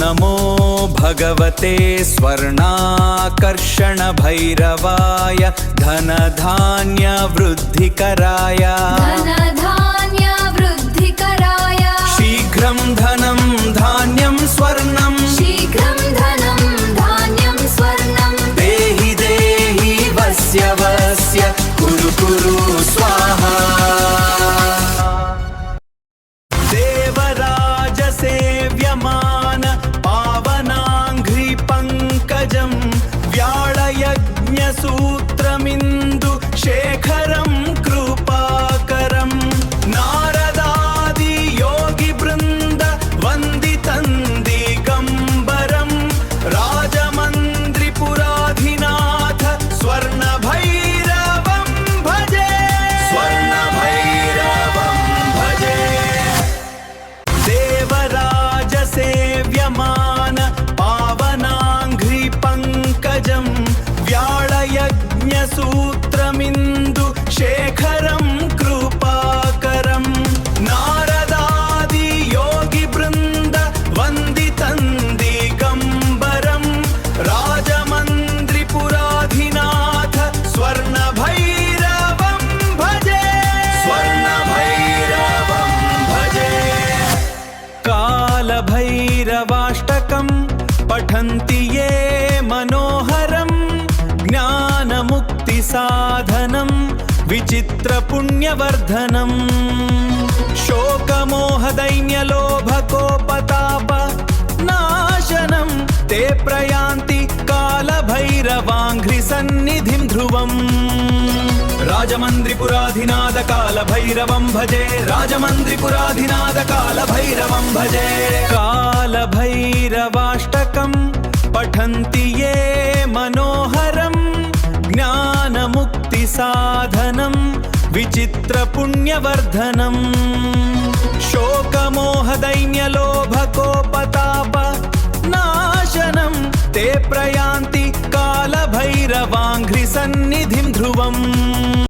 नमो भगवते स्वर्णाकर्षण भैरवाय धनधान्यवृद्धिकराय शीघ्रं धनं धान्यं स्वर्णं देहि देहि वस्य वस्य कुरु कुरु स्वाहा देवराजसेव्यमान पावनाङ्घ्रि पङ्कजं व्याळयज्ञसूत्रमिन्दु शेखरं कृपाकरं नारदादि योगिवृन्द वन्दितं दिगम्बरं राजमन्त्रिपुराधिनाथ स्वर्णभैरवं भजे देवराजसेव्यमान पावनाङ्घ्रि पङ्कजं व्याळयज्ञसूत्रमिन्दु शेखरं कृपाकरं नारदादि योगिवृन्द वन्दितं दिगम्बरं राजमन्त्रिपुराधिनाथ स्वर्णभैरवं भजे कालभैरवाष्टकं पठन्ति ये मनोहरं ज्ञानमुक्तिसाधनं विचित्रपुण्यवर्धनं शोकमोहदैन्यलोभकोपताप नाशनं ते प्रयान्ति कालभैरवाङ्घ्रिसन्निधिं ध्रुवम् राजमन्त्रिपुराधिनाथ कालभैरवं भजे राजमन्त्रिपुराधिनाथ कालभैरवं भजे कालभैरवाष्टकं पठन्ति ये मनोहरं ज्ञानमुक्तिसाधनं विचित्रपुण्यवर्धनं शोकमोहदैन्यलोभकोपताप नाशनं ते प्रयान्ति कालभैरवाङ्घ्रिसन्निधिं ध्रुवम्